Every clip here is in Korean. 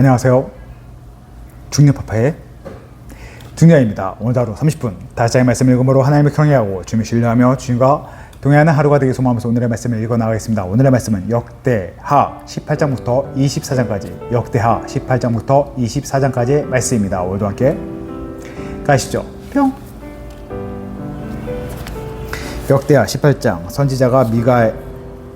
안녕하세요. 중년파파의 중년입니다. 오늘도 하루 30분 다시 말씀을 읽음으로 하나님을 경외하고 주님을 신뢰하며 주님과 동행하는 하루가 되길 소망하면서 오늘의 말씀을 읽어나가겠습니다. 오늘의 말씀은 역대하 18장부터 24장까지 역대하 18장부터 24장까지의 말씀입니다. 오늘도 함께 가시죠. 뿅! 역대하 18장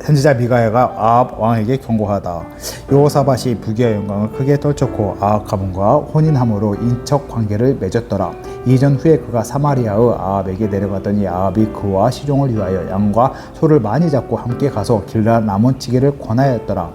선지자 미가야가 아합 왕에게 경고하다. 여호사밧이 부귀와 영광을 크게 떨쳤고 아합 가문과 혼인함으로 인척 관계를 맺었더라. 이전 후에 그가 사마리아의 아합에게 내려가더니 아합이 그와 시종을 위하여 양과 소를 많이 잡고 함께 가서 길랏 라몬치기를 권하였더라.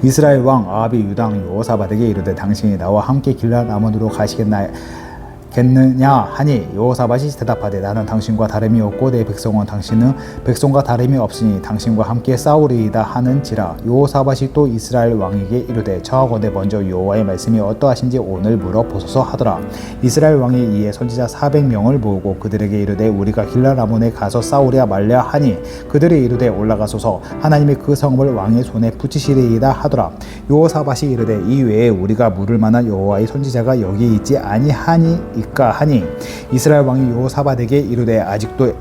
이스라엘 왕 아합이 유당 여호사밧에게 이르되 당신이 나와 함께 길랏 라몬으로 가시겠느냐 하니 여호사밧이 대답하되 나는 당신과 다름이 없고 내 백성은 당신은 백성과 다름이 없으니 당신과 함께 싸우리이다 하는지라. 여호사밧이 또 이스라엘 왕에게 이르되 청하건대 먼저 여호와의 말씀이 어떠하신지 오늘 물어보소서 하더라. 이스라엘 왕이 이에 선지자 400명을 모으고 그들에게 이르되 우리가 길랏 라몬에 가서 싸우랴 말랴 하니 그들이 이르되 올라가소서 하나님이 그 성읍을 왕의 손에 붙이시리이다 하더라. 여호사밧이 이르되 이 외에 우리가 물을 만한 여호와의 선지자가 여기 있지 아니하니 하니 이스라엘 왕이 여호사밧에게 이르되 아직도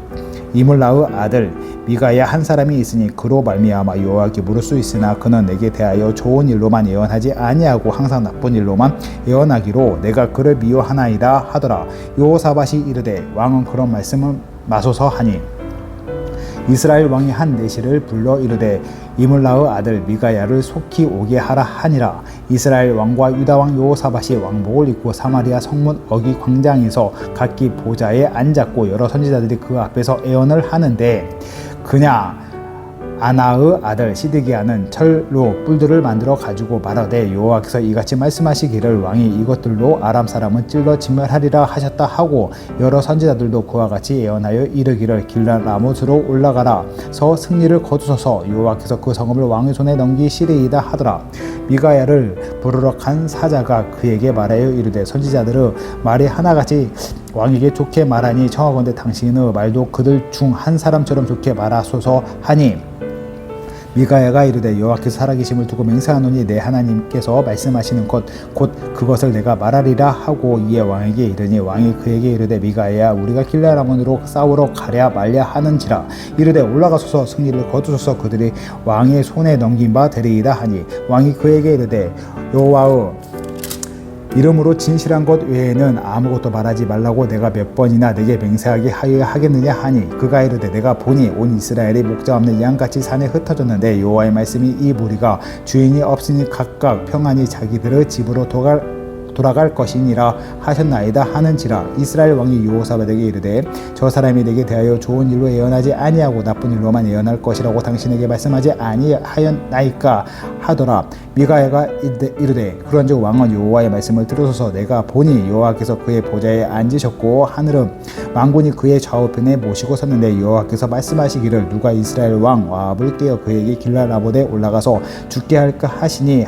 이물라의 아들 미가야 한 사람이 있으니 그로 말미암아 여호와께 물을 수 있으나 그는 내게 대하여 좋은 일로만 예언하지 아니하고 항상 나쁜 일로만 예언하기로 내가 그를 미워하나이다 하더라. 여호사밧이 이르되 왕은 그런 말씀을 마소서 하니 이스라엘 왕이 한 내시를 불러 이르되 이물라의 아들 미가야를 속히 오게 하라 하니라. 이스라엘 왕과 유다 왕 여호사밧이 왕복을 입고 사마리아 성문 어기 광장에서 각기 보좌에 앉았고 여러 선지자들이 그 앞에서 예언을 하는데 그냐 아나의 아들 시드기야는 철로 뿔들을 만들어 가지고 말하되 여호와께서 이같이 말씀하시기를 왕이 이것들로 아람 사람은 찔러 진멸하리라 하셨다 하고 여러 선지자들도 그와 같이 예언하여 이르기를 길랏 라못으로 올라가라서 승리를 거두소서 여호와께서 그 성읍을 왕의 손에 넘기시리이다 하더라. 미가야를 부르러 간 사자가 그에게 말하여 이르되 선지자들의 말이 하나같이 왕에게 좋게 말하니 청하건대 당신의 말도 그들 중 한 사람처럼 좋게 말하소서 하니 미가야가 이르되 여호와께서 살아계심을 두고 맹세하노니 내 하나님께서 말씀하시는 것 곧 그것을 내가 말하리라 하고 이에 왕에게 이르니 왕이 그에게 이르되 미가야야 우리가 길랏 라몬으로 싸우러 가랴 말랴 하는지라. 이르되 올라가소서 승리를 거두소서 그들이 왕의 손에 넘긴 바 되리이다 하니 왕이 그에게 이르되 여호와의 이름으로 진실한 것 외에는 아무것도 말하지 말라고 내가 몇 번이나 내게 맹세하게 하겠느냐 하니 그가 이르되 내가 보니 온 이스라엘이 목자 없는 양같이 산에 흩어졌는데 여호와의 말씀이 이 무리가 주인이 없으니 각각 평안히 자기들의 집으로 돌아갈 것이니라 하셨나이다 하는지라. 이스라엘 왕이 여호사밧에게 이르되 저 사람이 내게 대하여 좋은 일로 예언하지 아니하고 나쁜 일로만 예언할 것이라고 당신에게 말씀하지 아니하였나이까 하더라. 미가야가 이르되 그런즉 왕은 여호와의 말씀을 들으소서. 내가 보니 여호와께서 그의 보좌에 앉으셨고 하늘은 만군이 그의 좌우편에 모시고 섰는데 여호와께서 말씀하시기를 누가 이스라엘 왕 아합을 깨어 그에게 길랏 라몬에 올라가서 죽게 할까 하시니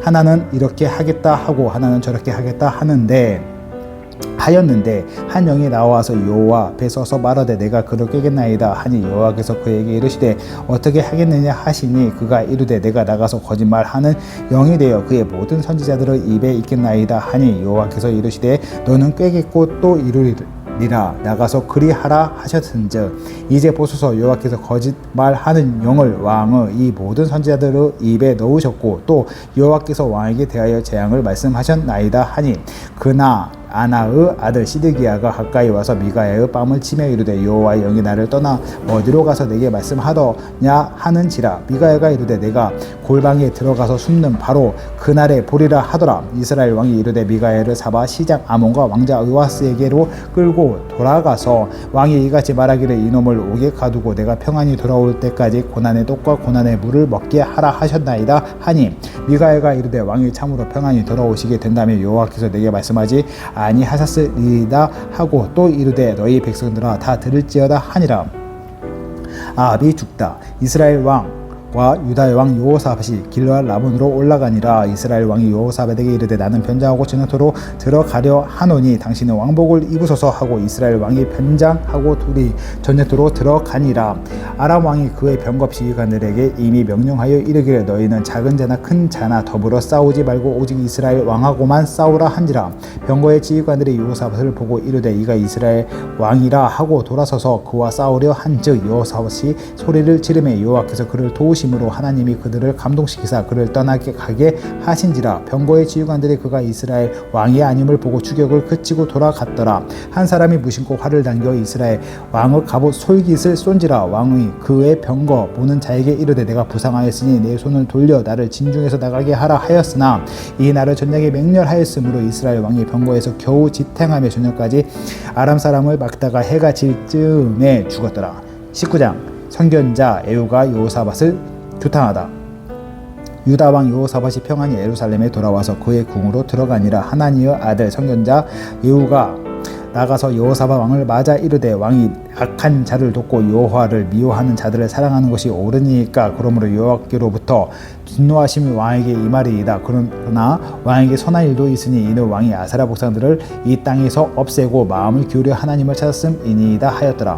하나는 이렇게 하겠다 하고 하나는 저렇게 하겠다 하였는데 한 영이 나와서 여호와 앞에 서서 말하되 내가 그를 깨겠나이다 하니 여호와께서 그에게 이르시되 어떻게 하겠느냐 하시니 그가 이르되 내가 나가서 거짓말하는 영이 되어 그의 모든 선지자들의 입에 있겠나이다 하니 여호와께서 이르시되 너는 꿰겠고 또 이르리라 나가서 그리하라 하셨은즉 이제 보소서 여호와께서 거짓말하는 영을 왕의 이 모든 선지자들의 입에 넣으셨고 또 여호와께서 왕에게 대하여 재앙을 말씀하셨나이다 하니 그나 아나의 아들 시드기야가 가까이 와서 미가야의 뺨을 치며 이르되 여호와의 영이 나를 떠나 어디로 가서 내게 말씀하더냐 하는지라. 미가야가 이르되 내가 골방에 들어가서 숨는 바로 그날에 보리라 하더라. 이스라엘 왕이 이르되 미가야를 잡아 시장 아몬과 왕자 의와스에게로 끌고 돌아가서 왕이 이같이 말하기를 이놈을 옥에 가두고 내가 평안히 돌아올 때까지 고난의 떡과 고난의 물을 먹게 하라 하셨나이다 하니 미가야가 이르되 왕이 참으로 평안히 돌아오시게 된다면 여호와께서 내게 말씀하지 아니하셨으리이다 하고 또 이르되 너희 백성들아 다 들을지어다 하니라. 아합이 죽다. 이스라엘 왕 유다의 왕 여호사밧이 길르앗 라몬으로 올라가니라. 이스라엘 왕이 여호사밧에게 이르되 나는 변장하고 전쟁터로 들어가려 하노니 당신은 왕복을 입으소서 하고 이스라엘 왕이 변장하고 둘이 전쟁터로 들어가니라. 아람 왕이 그의 병겁 지휘관들에게 이미 명령하여 이르기를 너희는 작은 자나 큰 자나 더불어 싸우지 말고 오직 이스라엘 왕하고만 싸우라 한지라. 병거의 지휘관들이 여호사밧을 보고 이르되 이가 이스라엘 왕이라 하고 돌아서서 그와 싸우려 한즉 여호사밧이 소리를 지르매 여호와께서 그를 도우심으로 하나님이 그들을 감동시키사 그를 떠나게 가게 하신지라. 병거의 지휘관들이 그가 이스라엘 왕이 아님을 보고 추격을 그치고 돌아갔더라. 한 사람이 무심코 활을 당겨 이스라엘 왕의 갑옷 솔깃을 쏜지라. 왕이 그의 병거 보는 자에게 이르되 내가 부상하였으니 내 손을 돌려 나를 진중에서 나가게 하라 하였으나 이 나를 전쟁에 맹렬하였으므로 이스라엘 왕이 병거에서 겨우 지탱하며 저녁까지 아람 사람을 막다가 해가 질 즈음에 죽었더라. 19장 선견자 에후가 여호사밧을 규탄하다. 유다 왕 여호사밧이 평안히 예루살렘에 돌아와서 그의 궁으로 들어가니라. 하나니의 아들 선견자 에후가 나가서 여호사밧 왕을 맞아 이르되 왕이 악한 자를 돕고 여호와를 미워하는 자들을 사랑하는 것이 옳으니까 그러므로 여호와께로부터 진노하심이 왕에게 임하리이다. 그러나 왕에게 선한 일도 있으니 이는 왕이 아세라 복상들을 이 땅에서 없애고 마음을 기울여 하나님을 찾았음이니이다 하였더라.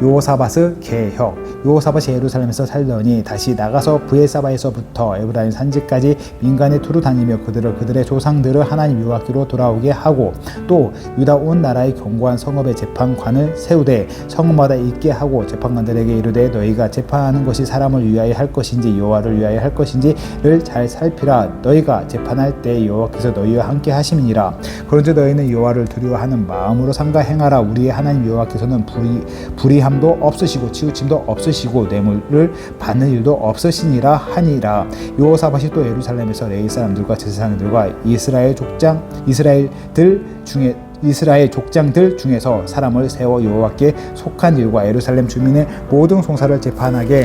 여호사밧의 개혁. 여호사밧이 예루살렘에서 살더니 다시 나가서 브엘사바에서부터 에브라임 산지까지 민간에 두루 다니며 그들의 조상들을 하나님 여호와께로 돌아오게 하고 또 유다 온 나라의 견고한 성읍에 재판관을 세우되 성읍마다 있게 하고 재판관들에게 이르되 너희가 재판하는 것이 사람을 위하여 할 것인지 여호와를 위하여 할 것인지를 잘 살피라. 너희가 재판할 때 여호와께서 너희와 함께 하심이니라. 그런즉 너희는 여호와를 두려워하는 마음으로 삼가 행하라. 우리의 하나님 여호와께서는 불의함도 없으시고 치우침도 없으시고 뇌물을 받는 일도 없으시니라 하니라. 여호사밧이 또 예루살렘에서 레위 사람들과 제사장들과 이스라엘 족장들 중에서 사람을 세워 여호와께 속한 일과 예루살렘 주민의 모든 송사를 재판하게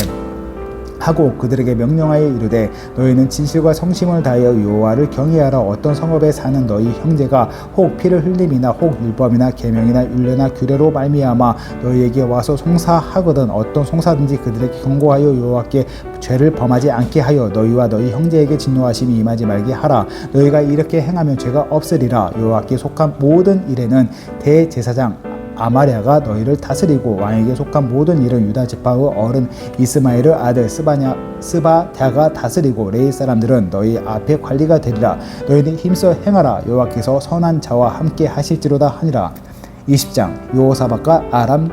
하고 그들에게 명령하여 이르되 너희는 진실과 성심을 다하여 여호와를 경외하라. 어떤 성읍에 사는 너희 형제가 혹 피를 흘림이나 혹 율법이나 계명이나 율례나 규례로 말미암아 너희에게 와서 송사하거든 어떤 송사든지 그들에게 경고하여 여호와께 죄를 범하지 않게 하여 너희와 너희 형제에게 진노하심이 임하지 말게 하라. 너희가 이렇게 행하면 죄가 없으리라. 여호와께 속한 모든 일에는 대제사장 아마랴가 너희를 다스리고 왕에게 속한 모든 일은 유다 지파의 어른 이스마엘의 아들 스바랴가 다스리고 레위 사람들은 너희 앞에 관리가 되리라. 너희는 힘써 행하라. 여호와께서 선한 자와 함께 하실지로다 하니라. 20장 여호사밧과 아람의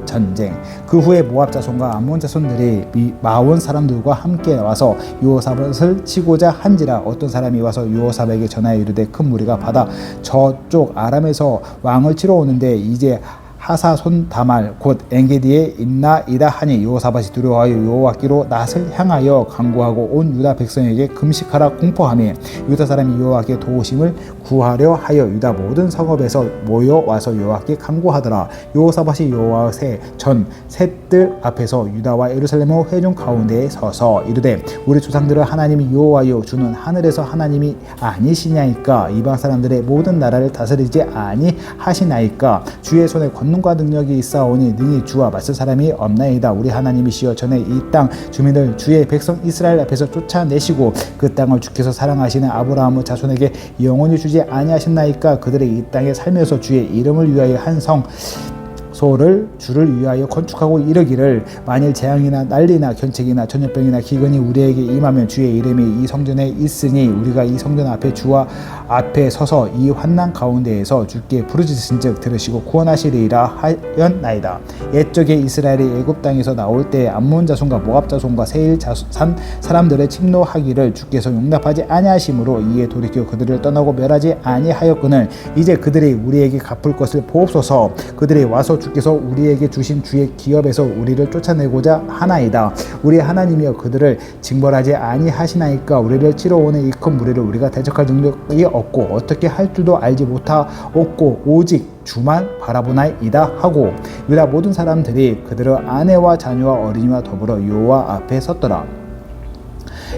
전쟁. 그 후에 모압 자손과 암몬 자손들이 마온 사람들과 함께 와서 여호사밧을 치고자 한지라. 어떤 사람이 와서 여호사밧에게 전하여 이르되 큰 무리가 바다 저쪽 아람에서 왕을 치러 오는데 이제 하사손 다말 곧 엔게디에 있나이다 하니 여호사밧이 두려워하여 여호와께로 낯을 향하여 간구하고 온 유다 백성에게 금식하라 공포하며 유다 사람이 여호와께 도우심을 구하려 하여 유다 모든 성읍에서 모여와서 여호와께 간구하더라. 여호사밧이 여호와의 전 셋들 앞에서 유다와 예루살렘의 회중 가운데에 서서 이르되 우리 조상들은 하나님이 여호와여 주는 하늘에서 하나님이 아니시냐이까 이방 사람들의 모든 나라를 다스리지 아니하시나이까 주의 손에 권능과 능력이 있사오니 능히 주와 맞설 사람이 없나이다. 우리 하나님이시여 전에 이 땅 주민을 주의 백성 이스라엘 앞에서 쫓아내시고 그 땅을 주께서 사랑하시는 아브라함의 자손에게 영원히 주지 아니하셨나이까. 그들의 이 땅에 살면서 주의 이름을 위하여 한 성소를 주를 위하여 건축하고 이르기를 만일 재앙이나 난리나 견책이나 전염병이나 기근이 우리에게 임하면 주의 이름이 이 성전에 있으니 우리가 이 성전 앞에 주와 앞에 서서 이 환난 가운데에서 주께 부르짖은즉 들으시고 구원하시리라 하였나이다. 옛적에 이스라엘이 애굽 땅에서 나올 때 암몬 자손과 모압 자손과 세일 자손 사람들의 침노하기를 주께서 용납하지 아니하심으로 이에 돌이켜 그들을 떠나고 멸하지 아니하였거늘 이제 그들이 우리에게 갚을 것을 보옵소서. 그들이 와서 주께서 우리에게 주신 주의 기업에서 우리를 쫓아내고자 하나이다. 우리 하나님이여 그들을 징벌하지 아니하시나이까. 우리를 치러 오는 이 큰 무리를 우리가 대적할 능력이 없고 어떻게 할 줄도 알지 못하옵고 오직 주만 바라보나이다 하고 유다 모든 사람들이 그들의 아내와 자녀와 어린이와 더불어 여호와 앞에 섰더라.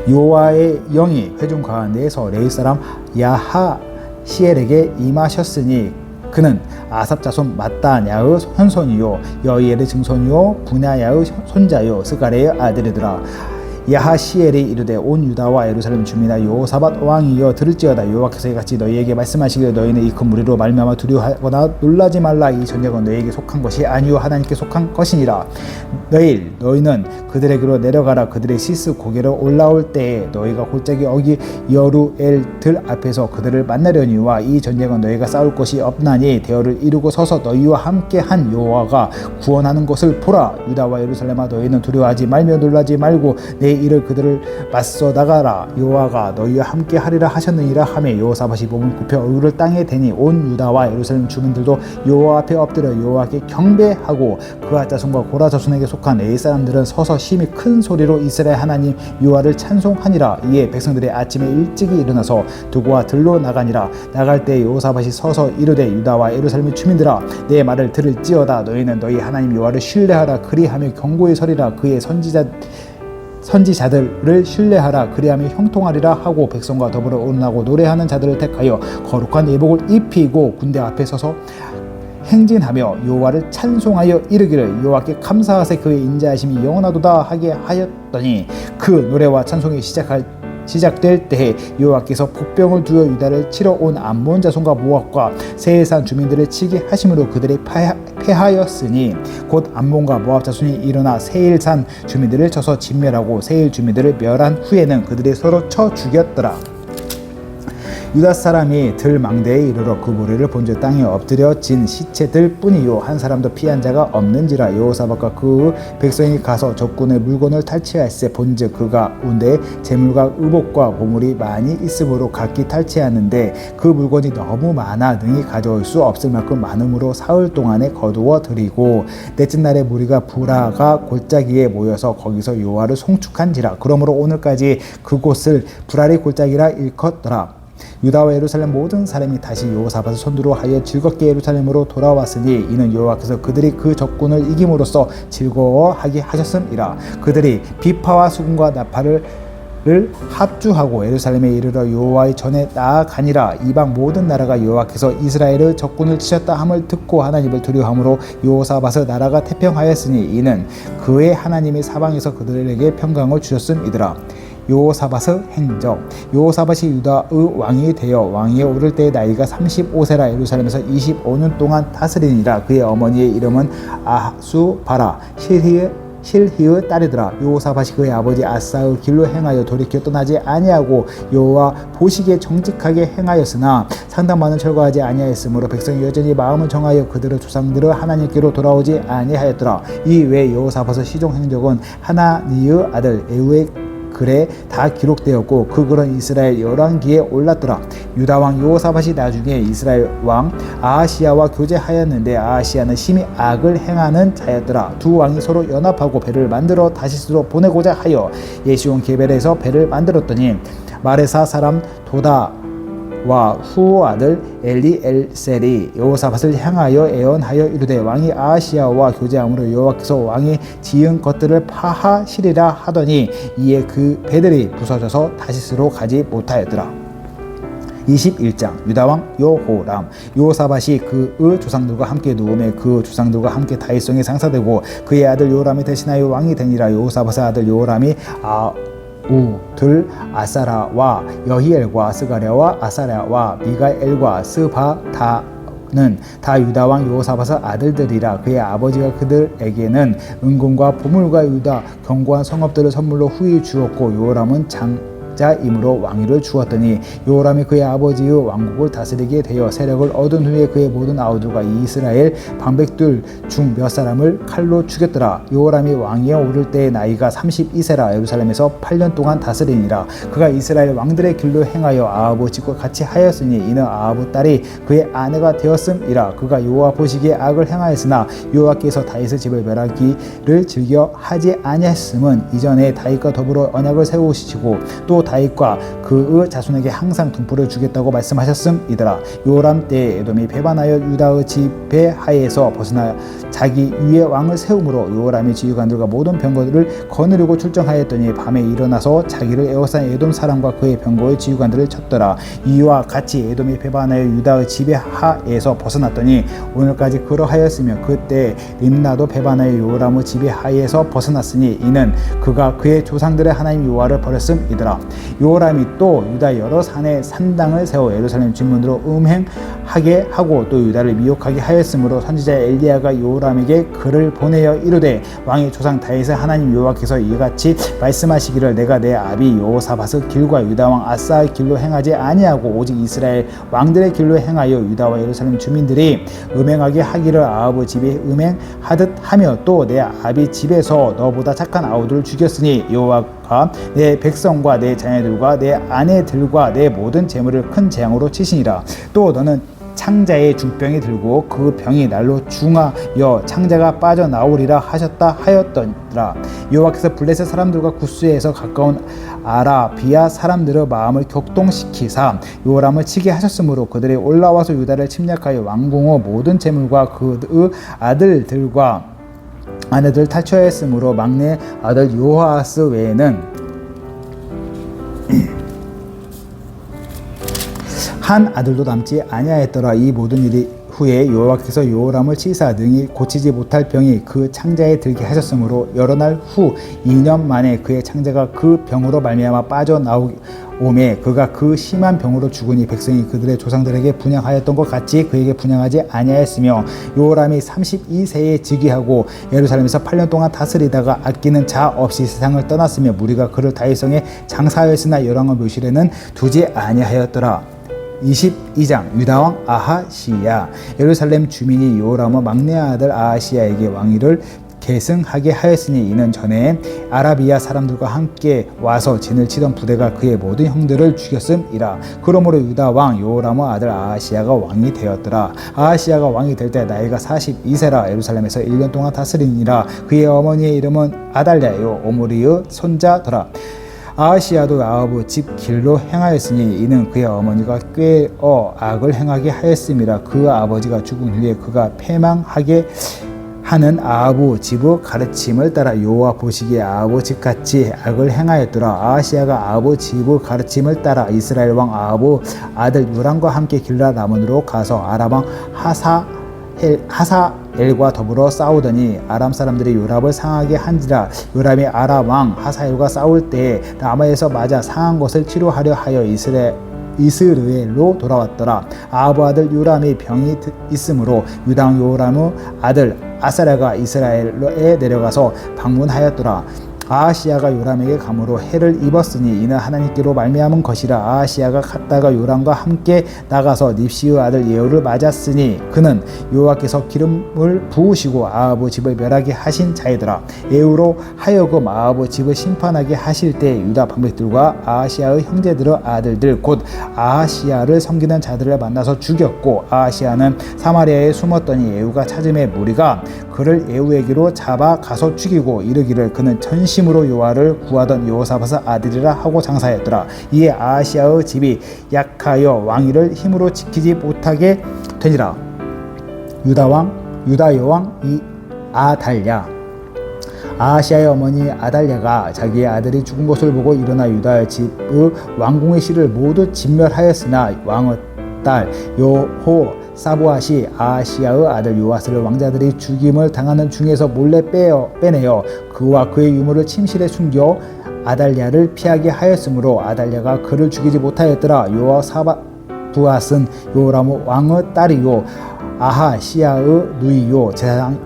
여호와의 영이 회중 가운데에서 레위 사람 야하시엘에게 임하셨으니 그는 아삽 자손 마따냐의 현손이요 여이엘의 증손이요 분야야의 손자요 스가랴의 아들이더라. 야하시엘이 이르되 온 유다와 예루살렘 주민아 여호사밧 왕이여 들을지어다. 여호와께서 이같이 너희에게 말씀하시기를 너희는 이 큰 무리로 말미암아 두려워하거나 놀라지 말라. 이 전쟁은 너희에게 속한 것이 아니요 하나님께 속한 것이니라. 너희는 그들에게로 내려가라. 그들의 시스 고개로 올라올 때에 너희가 골짜기 어기 여루엘들 앞에서 그들을 만나려니와 이 전쟁은 너희가 싸울 것이 없나니 대열을 이루고 서서 너희와 함께 한 여호와가 구원하는 것을 보라. 유다와 예루살렘아 너희는 두려워하지 말며 놀라지 말고 내 일을 그들을 맞서 나가라. 여호와가 너희와 함께 하리라 하셨느니라 하며 여호사밧이 몸을 굽혀 얼굴을 땅에 대니 온 유다와 예루살렘 주민들도 여호와 앞에 엎드려 여호와께 경배하고 그가 자손과 고라 자손에게 속한 에이 사람들은 서서 심히 큰 소리로 이스라엘 하나님 여호와를 찬송하니라. 이에 백성들이 아침에 일찍이 일어나서 두고와 들로 나가니라. 나갈 때 여호사밧이 서서 이르되 유다와 예루살렘의 주민들아 내 말을 들을지어다. 너희는 너희 하나님 여호와를 신뢰하라. 그리하며 경고히 서리라. 그의 선지자들을 신뢰하라. 그리하며 형통하리라 하고 백성과 더불어 오른하고 노래하는 자들을 택하여 거룩한 예복을 입히고 군대 앞에 서서 행진하며 여호와를 찬송하여 이르기를 여호와께 감사하세 그의 인자하심이 영원하도다 하게 하였더니 그 노래와 찬송이 시작될 때에 여호와께서 복병을 두어 유다를 치러 온 암몬 자손과 모압과 세일산 주민들을 치게 하심으로 그들이 패하였으니 곧 암몬과 모압 자손이 일어나 세일산 주민들을 쳐서 진멸하고 세일 주민들을 멸한 후에는 그들이 서로 쳐 죽였더라. 유다 사람이 들망대에 이르러 그 무리를 본즉 땅에 엎드려진 시체들 뿐이요 한 사람도 피한 자가 없는지라. 여호사밧과 그 백성이 가서 적군의 물건을 탈취할세 본즉 그가 온데 재물과 의복과 보물이 많이 있으므로 각기 탈취하는데 그 물건이 너무 많아 능히 가져올 수 없을 만큼 많음으로 사흘 동안에 거두어 들이고 넷째 날에 무리가 부라가 골짜기에 모여서 거기서 여호와를 송축한지라. 그러므로 오늘까지 그곳을 부라리 골짜기라 일컫더라. 유다와 예루살렘 모든 사람이 다시 여호사밧을 선두로 하여 즐겁게 예루살렘으로 돌아왔으니 이는 여호와께서 그들이 그 적군을 이김으로써 즐거워하게 하셨음이라. 그들이 비파와 수금과 나팔을 합주하고 예루살렘에 이르러 여호와의 전에 나아가니라. 이방 모든 나라가 여호와께서 이스라엘의 적군을 치셨다 함을 듣고 하나님을 두려워함으로 여호사밧의 나라가 태평하였으니 이는 그의 하나님의 사방에서 그들에게 평강을 주셨음이더라. 여호사밧의 행적. 여호사밧이 유다의 왕이 되어 왕위에 오를 때의 나이가 35세라. 예루살렘에서 25년 동안 다스리니라. 그의 어머니의 이름은 아수바라 실히의 딸이더라. 여호사밧이 그의 아버지 아사의 길로 행하여 돌이켜 떠나지 아니하고 여호와 보시기에 정직하게 행하였으나 상당 많은 철거하지 아니하였으므로 백성이 여전히 마음을 정하여 그들의 조상들의 하나님께로 돌아오지 아니하였더라. 이 외 여호사밧의 시종 행적은 하나니의 아들 에후의 글에 다 기록되었고 그 글은 이스라엘 열왕기에 올랐더라. 유다왕 여호사밧이 나중에 이스라엘 왕 아하시야와 교제하였는데 아하시야는 심히 악을 행하는 자였더라. 두 왕이 서로 연합하고 배를 만들어 다시스로 보내고자 하여 예시온 게벨에서 배를 만들었더니 마레사 사람 도다와 후오 아들 엘리엘셀이 여호사밧을 향하여 애언하여 이르되 왕이 아하시야와 교제함으로 여호와께서 왕이 지은 것들을 파하시리라 하더니 이에 그 배들이 부서져서 다시스로 가지 못하였더라. 21장. 유다왕 여호람. 여호사밧이 그의 조상들과 함께 누우매 그 조상들과 함께 다윗성에 상사되고 그의 아들 여호람이 대신하여 왕이 되니라. 여호사밧의 아들 여호람이 들 아사라와 여히엘과 스가랴와 아사랴와 미가엘과 스바다는 다 유다왕 여호사밧의 아들들이라. 그의 아버지가 그들에게는 은금과 보물과 유다 견고한 성읍들을 선물로 후히 주었고 여호람은 자임으로 왕위를 주었더니 여호람이 그의 아버지의 왕국을 다스리게 되어 세력을 얻은 후에 그의 모든 아우들과 이스라엘 방백들 중 몇 사람을 칼로 죽였더라. 여호람이 왕위에 오를 때의 나이가 32세라. 예루살렘에서 8년 동안 다스리니라. 그가 이스라엘 왕들의 길로 행하여 아하브 집과 같이 하였으니 이는 아하브 딸이 그의 아내가 되었음이라. 그가 여호와 보시기에 악을 행하였으나 여호와께서 다윗의 집을 멸하기를 즐겨 하지 아니하였음은 이전에 다윗과 더불어 언약을 세우시고 또 다윗과 그의 자손에게 항상 등불을 주겠다고 말씀하셨음이더라. 요람 때에 에돔이 배반하여 유다의 지배하에서 벗어나 자기 위에 왕을 세움으로 요람이 지휘관들과 모든 병거들을 거느리고 출정하였더니 밤에 일어나서 자기를 에워싼 에돔 사람과 그의 병거의 지휘관들을 쳤더라. 이와 같이 에돔이 배반하여 유다의 지배하에서 벗어났더니 오늘까지 그러하였으며 그때 림나도 배반하여 요람의 지배하에서 벗어났으니 이는 그가 그의 조상들의 하나님 여호와를 버렸음이더라. 요람이 또 유다 여러 산에 산당을 세워 예루살렘 주민으로 음행하게 하고 또 유다를 미혹하게 하였으므로 선지자 엘리야가 요람에게 글을 보내어 이르되 왕의 조상 다윗의 하나님 여호와께서 이같이 말씀하시기를 내가 내 아비 여호사밧의 길과 유다 왕 아사의 길로 행하지 아니하고 오직 이스라엘 왕들의 길로 행하여 유다와 예루살렘 주민들이 음행하게 하기를 아합의 집에 음행하듯 하며 또 내 아비 집에서 너보다 착한 아우들을 죽였으니 여호와가 내 백성과 내 자녀들과 내 아내들과 내 모든 재물을 큰 재앙으로 치시니라. 또 너는 창자의 중병이 들고 그 병이 날로 중하여 창자가 빠져나오리라 하셨다 하였더라. 여호와께서 블레셋 사람들과 구스에서 가까운 아라비아 사람들의 마음을 격동시키사 요람을 치게 하셨으므로 그들이 올라와서 유다를 침략하여 왕궁의 모든 재물과 그의 아들들과 아내들 탈취하였으므로 막내 아들 요아스 외에는 한 아들도 남지 아니하였더라. 이 모든 일이 후에 여호와께서 요람을 치사 능히 고치지 못할 병이 그 창자에 들게 하셨으므로 여러 날 후 2년 만에 그의 창자가 그 병으로 말미암아 빠져나오매 그가 그 심한 병으로 죽으니 백성이 그들의 조상들에게 분향하였던 것 같이 그에게 분향하지 아니하였으며 요람이 32세에 즉위하고 예루살렘에서 8년 동안 다스리다가 아끼는 자 없이 세상을 떠났으며 무리가 그를 다윗성에 장사하였으나 열왕의 묘실에는 두지 아니하였더라. 22장 유다왕 아하시야. 예루살렘 주민이 요람의 막내 아들 아하시야에게 왕위를 계승하게 하였으니 이는 전에 아라비아 사람들과 함께 와서 진을 치던 부대가 그의 모든 형들을 죽였음이라. 그러므로 유다 왕 요람의 아들 아하시야가 왕이 되었더라. 아하시야가 왕이 될 때 나이가 42세라 예루살렘에서 1년 동안 다스리니라. 그의 어머니의 이름은 아달랴요 오므리의 손자더라. 아하시야도 아합의 집 길로 행하였으니 이는 그의 어머니가 꾀어 악을 행하게 하였음이라. 그 아버지가 죽은 후에 그가 패망하게 하는 아합의 집의 가르침을 따라 여호와 보시기에 아합의 집같이 악을 행하였더라. 아하시야가 아합의 집의 가르침을 따라 이스라엘 왕 아합의 아들 요람과 함께 길라 라몬으로 가서 아람 왕 하사엘과 더불어 싸우더니 아람 사람들이 요람을 상하게 한지라. 요람이 아람 왕 하사엘과 싸울 때에 라마에서 맞아 상한 것을 치료하려 하여 이스르엘로 돌아왔더라. 아합의 아들 요람이 병이 있으므로 유다 왕 요람의 아들 아사랴가 이스라엘에 내려가서 방문하였더라. 아하시야가 요람에게 감으로 해를 입었으니 이는 하나님께로 말미암은 것이라. 아하시야가 갔다가 요람과 함께 나가서 닙시의 아들 예후를 맞았으니 그는 여호와께서 기름을 부으시고 아합의 집을 멸하게 하신 자이더라. 예후로 하여금 아합의 집을 심판하게 하실 때 유다 방백들과 아하시야의 형제들의 아들들 곧 아하시야를 섬기는 자들을 만나서 죽였고 아하시야는 사마리아에 숨었더니 예후가 찾음에 무리가 그를 예후에게로 잡아 가서 죽이고 이르기를 그는 전심으로 여호와를 구하던 여호사밧의 아들이라 하고 장사했더라. 이에 아하시야의 집이 약하여 왕위를 힘으로 지키지 못하게 되니라. 유다 여왕 이 아달랴. 아하시야의 어머니 아달랴가 자기의 아들이 죽은 것을 보고 일어나 유다의 집의 왕궁의 실을 모두 진멸하였으나 왕의 딸 여호사밧이 아하시야의 아들 요아스를 왕자들이 죽임을 당하는 중에서 몰래 빼내어 그와 그의 유물을 침실에 숨겨 아달랴를 피하게 하였으므로 아달랴가 그를 죽이지 못하였더라. 여호사밧은 요람 왕의 딸이요 아하시야의 누이요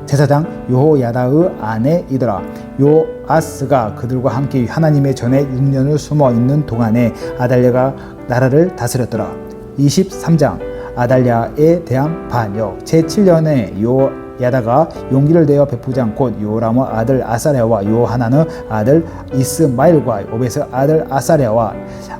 제사장 여호야다의 아내이더라. 요아스가 그들과 함께 하나님의 전에 6년을 숨어 있는 동안에 아달랴가 나라를 다스렸더라. 23장 아달랴에 대한 반역. 제7년에 야다가 용기를 내어 베푸지 않고 요람의 아들 아사랴와 요하나의 아들 이스마일과 오벳의 아들 아사랴와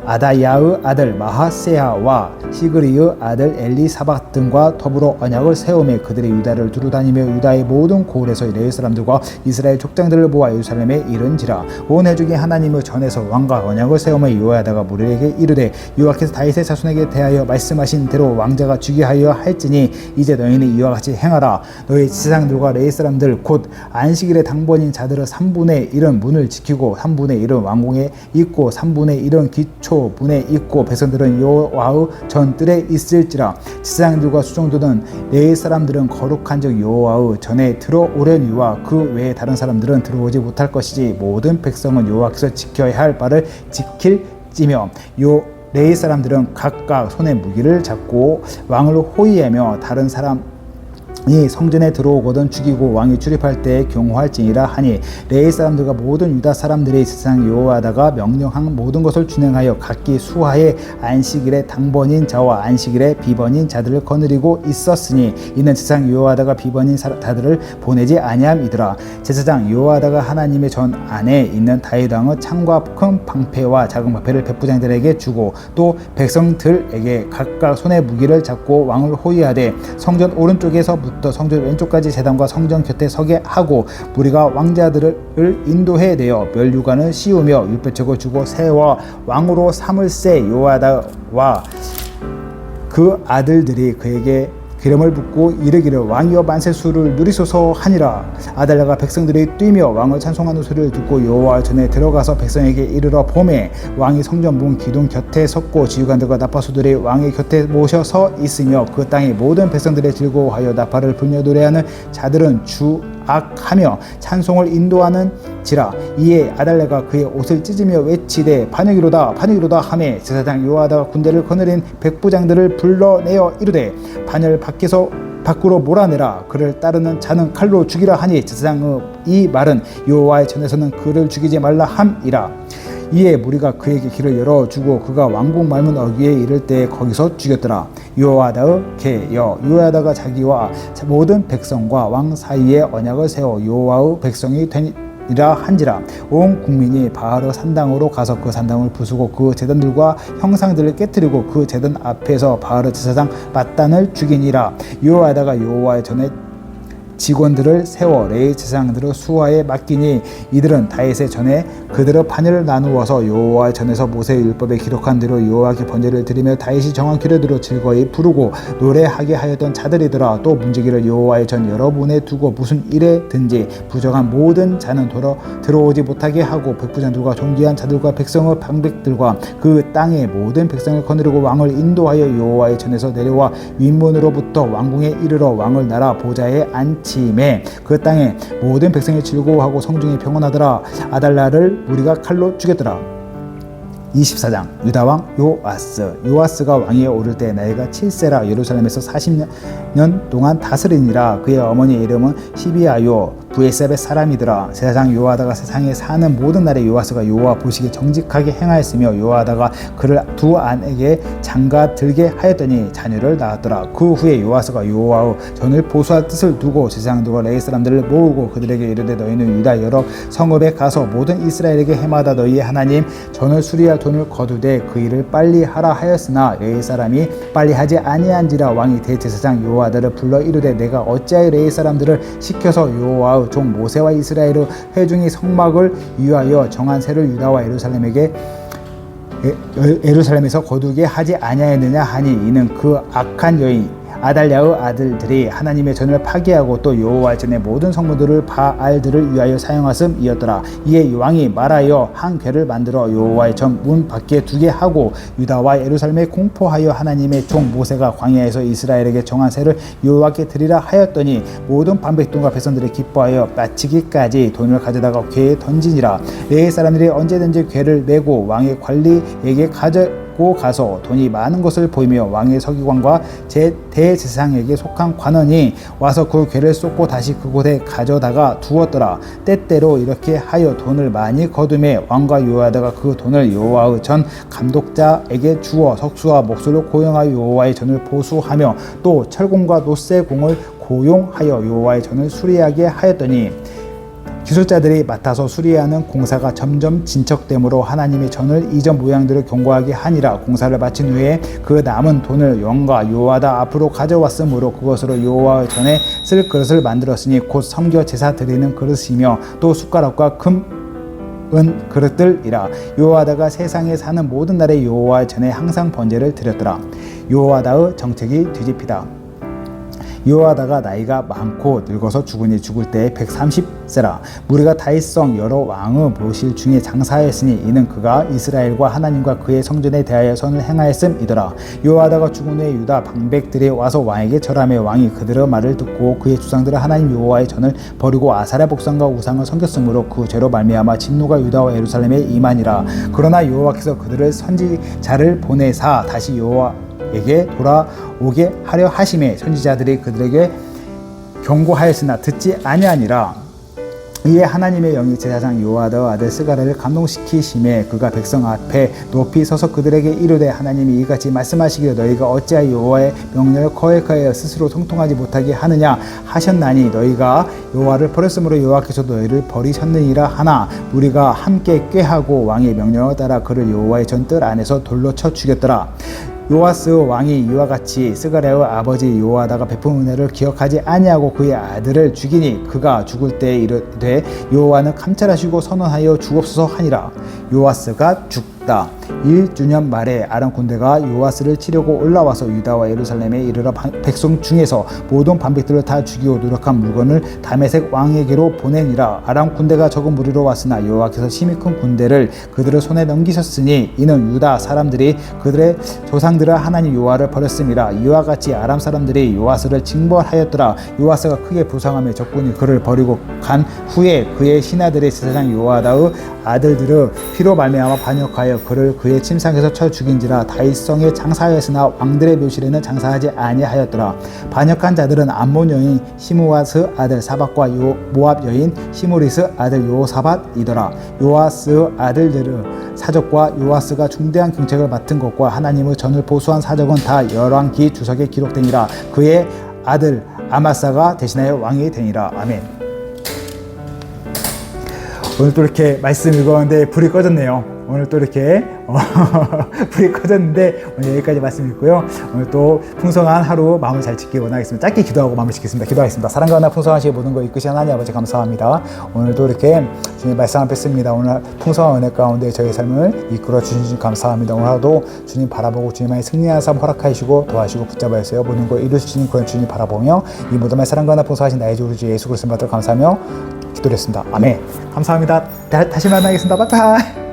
아다야의 아들 마하세야와 시그리의 아들 엘리사박 등과 더불어 언약을 세우며 그들이 유다를 두루다니며 유다의 모든 고을에서 레위 사람들과 이스라엘 족장들을 모아 예루살렘에 이른지라. 온 회중이 하나님의 전에서 왕과 언약을 세우며 요야다가 무리에게 이르되 여호와께서 다윗의 자손에게 대하여 말씀하신 대로 왕자가 주게 하여 할지니 이제 너희는 이와 같이 행하라. 너희 지상들과 레위 사람들 곧 안식일의 당번인 자들의 3분의 1은 문을 지키고 3분의 1은 왕궁에 있고 3분의 1은 기초문에 있고 백성들은 여호와의 전뜰에 있을지라. 지상들과 수종들은 레위 사람들은 거룩한 즉 여호와의 전에 들어오려니와 그 외에 다른 사람들은 들어오지 못할 것이지 모든 백성은 여호와께서 지켜야 할 바를 지킬지며 레위 사람들은 각각 손에 무기를 잡고 왕을 호위하며 다른 사람이 성전에 들어오거든 죽이고 왕이 출입할 때에 경호할지니라 하니 레위 사람들과 모든 유다 사람들이 세상 여호와다가 명령한 모든 것을 준행하여 각기 수하에 안식일의 당번인 자와 안식일의 비번인 자들을 거느리고 있었으니 이는 세상 여호와다가 비번인 자들을 보내지 아니함이더라. 제사장 여호와다가 하나님의 전 안에 있는 다윗 왕의 창과 큰 방패와 작은 방패를 백부장들에게 주고 또 백성들에게 각각 손에 무기를 잡고 왕을 호위하되 성전 오른쪽에서부터 성전 왼쪽까지 제단과 성전 곁에 서게 하고 무리가 왕자들을 인도해 내어 멸류관을 씌우며 율법책을 주고 세워 왕으로 삼을세. 요아다와 그 아들들이 그에게 기름을 붓고 이르기를 왕이여 만세수를 누리소서 하니라. 아달랴가 백성들이 뛰며 왕을 찬송하는 소리를 듣고 여호와 전에 들어가서 백성에게 이르러 보매 왕이 성전 문 기둥 곁에 섰고 지휘관들과 나팔소들이 왕의 곁에 모셔 서 있으며 그 땅의 모든 백성들이 즐거워하여 나팔을 불며 노래하는 자들은 주악하며 찬송을 인도하는지라. 이에 아달랴가 그의 옷을 찢으며 외치되 반역이로다 반역이로다 하매 제사장 요아다가 군대를 거느린 백부장들을 불러내어 이르되 반열 밖에서 밖으로 몰아내라. 그를 따르는 자는 칼로 죽이라 하니 제사장의 이 말은 여호와의 전에서는 그를 죽이지 말라 함이라. 이에 무리가 그에게 길을 열어주고 그가 왕궁 말문 어귀에 이를 때 거기서 죽였더라. 요아다의 계여 요아다가 자기와 모든 백성과 왕 사이에 언약을 세워 여호와의 백성이 되니라 한지라. 온 국민이 바알의 산당으로 가서 그 산당을 부수고 그 제단들과 형상들을 깨뜨리고 그 제단 앞에서 바알의 제사장 맏단을 죽이니라. 요아다가 여호와의 전에 직원들을 세워 레위 제사장들의 수하에 맡기니 이들은 다윗의 전에 그들의 반열을 나누어서 여호와의 전에서 모세의 율법에 기록한 대로 여호와께 번제를 드리며 다윗이 정한 규례대로 즐거이 부르고 노래하게 하였던 자들이더라. 또 문지기를 여호와의 전 여러 분에 두고 무슨 일에든지 부정한 모든 자는 들어오지 못하게 하고 백부장들과 존귀한 자들과 백성의 방백들과 그 땅의 모든 백성을 거느리고 왕을 인도하여 여호와의 전에서 내려와 윗문으로부터 왕궁에 이르러 왕을 나라 보좌에 앉히매 그 땅에 모든 백성이 즐거워하고 성중이 평온하더라. 아달랴를 무리가 칼로 죽였더라. 24장 유다왕 요아스가 왕위에 오를 때 나이가 7세라 예루살렘에서 40년 동안 다스리니라. 그의 어머니 이름은 시비아요 브에셉의 사람이더라. 제사장 요아다가 세상에 사는 모든 날에 요아스가 여호와 보시기에 정직하게 행하였으며 요아다가 그를 두 아내에게 장가 들게 하였더니 자녀를 낳았더라. 그 후에 요아스가 여호와의 전을 보수할 뜻을 두고 제사장들과 레위 사람들을 모으고 그들에게 이르되 너희는 유다 여러 성읍에 가서 모든 이스라엘에게 해마다 너희의 하나님 전을 수리할 돈을 거두되 그 일을 빨리 하라 하였으나 레위 사람이 빨리 하지 아니한지라. 왕이 대제사장 요아다를 불러 이르되 내가 어찌하여 레위 사람들을 시켜서 여호와의 종 모세와 이스라엘의 회중이 성막을 위하여 정한 세를 유다와 예루살렘에서 거두게 하지 아니하였느냐 하니 이는 그 악한 여인 아달랴의 아들들이 하나님의 전을 파괴하고 또 여호와의 전의 모든 성물들을 바알들을 위하여 사용하음이었더라. 이에 왕이 말하여 한 궤를 만들어 여호와의 전 문 밖에 두게 하고 유다와 예루살렘에 공포하여 하나님의 종 모세가 광야에서 이스라엘에게 정한 세를 여호와께 드리라 하였더니 모든 방백들과 백성들이 기뻐하여 마치기까지 돈을 가져다가 궤에 던지니라. 레위 사람들이 언제든지 궤를 메고 왕의 관리에게 가고 가서 돈이 많은 것을 보이며 왕의 서기관과 대제사장에게 속한 관원이 와서 그 궤를 쏟고 다시 그곳에 가져다가 두었더라. 때때로 이렇게 하여 돈을 많이 거두매 왕과 요아다가 그 돈을 여호와의 전 감독자에게 주어 석수와 목수를 고용하여 여호와의 전을 보수하며 또 철공과 노쇠공을 고용하여 여호와의 전을 수리하게 하였더니 기술자들이 맡아서 수리하는 공사가 점점 진척되므로 하나님의 전을 이전 모양대로 견고하게 하니라. 공사를 마친 후에 그 남은 돈을 왕과 여호와다 앞으로 가져왔으므로 그것으로 여호와의 전에 쓸 그릇을 만들었으니 곧 섬겨 제사 드리는 그릇이며 또 숟가락과 은 그릇들이라. 여호와다가 세상에 사는 모든 날에 여호와의 전에 항상 번제를 드렸더라. 여호와다의 정책이 뒤집히다. 여호와다가 나이가 많고 늙어서 죽으니 죽을 때에 130세라. 무리가 다윗성 여러 왕의 모실 중에 장사하였으니 이는 그가 이스라엘과 하나님과 그의 성전에 대하여 선을 행하였음이더라. 여호와다가 죽은 후에 유다 방백들이 와서 왕에게 절하며 왕이 그들의 말을 듣고 그의 주상들은 하나님 여호와의 전을 버리고 아사랴 복상과 우상을 섬겼으므로 그 죄로 말미암아 진노가 유다와 예루살렘에 임하니라. 그러나 여호와께서 그들을 선지자를 보내사 다시 여호와에게 돌아오게 하려 하심에 선지자들이 그들에게 경고하였으나 듣지 아니하니라. 이에 하나님의 영이 제사장 여호와의 아들 스가랴를 감동시키심에 그가 백성 앞에 높이 서서 그들에게 이르되 하나님이 이같이 말씀하시기를 너희가 어찌하여 여호와의 명령을 거역하여 스스로 통통하지 못하게 하느냐 하셨나니 너희가 여호와를 버렸으므로 여호와께서도 너희를 버리셨느니라 하나 무리가 함께 꾀하고 왕의 명령을 따라 그를 여호와의 전뜰 안에서 돌로 쳐 죽였더라. 요아스 왕이 이와 같이 스가랴의 아버지 여호와다가 베푼 은혜를 기억하지 아니하고 그의 아들을 죽이니 그가 죽을 때에 이르되 여호와는 감찰하시고 선언하여 주옵소서 하니라. 요아스가 죽다. 1주년 말에 아람 군대가 요아스를 치려고 올라와서 유다와 예루살렘에 이르러 백성 중에서 모든 반백들을 다 죽이고 누락한 물건을 다메섹 왕에게로 보내니라. 아람 군대가 적은 무리로 왔으나 여호와께서 심히 큰 군대를 그들의 손에 넘기셨으니 이는 유다 사람들이 그들의 조상들의 하나님 여호와를 버렸음이라. 이와 같이 아람 사람들이 요아스를 징벌하였더라. 요아스가 크게 부상하며 적군이 그를 버리고 간 후에 그의 신하들의 제사장 여호와다의 아들들의 피로 말미암아 반역하여 그를 그의 침상에서 쳐 죽인지라. 다윗성에 장사하였으나 왕들의 묘실에는 장사하지 아니하였더라. 반역한 자들은 암몬 여인 시므아스 아들 사밧과 모압 여인 시므리스 아들 요사밧이더라. 요아스의 아들들의 사적과 요아스가 중대한 경책을 맡은 것과 하나님의 전을 보수한 사적은 다 열왕기 주석에 기록되니라. 그의 아들 아마사가 대신하여 왕이 되니라. 아멘. 오늘 또 이렇게 말씀 읽었는데 불이 꺼졌네요. 오늘 또 이렇게 불이 꺼졌는데 오늘 여기까지 말씀 읽고요. 오늘 또 풍성한 하루 마음을 잘 짓기 원하겠습니다. 짧게 기도하고 마음을 짓겠습니다. 기도하겠습니다. 사랑과 하나 풍성하시게 모든 거 이끄신 하나님 아버지 감사합니다. 오늘도 이렇게 주님 말씀 앞에 씁니다. 오늘 풍성한 은혜 가운데 저희 삶을 이끌어 주신 주 감사합니다. 오늘 하루도 주님 바라보고 주님의 승리한 삶 허락하시고 도와주시고 붙잡아 주세요. 모든 거 이루시는 그런 주님 바라보며 이 모든 말 사랑과 하나 풍성하신 나의 주 우리 주 예수 그리스도 받들 감사하며 기도했습니다. 아멘. 감사합니다. 다시 만나겠습니다. 바이바이.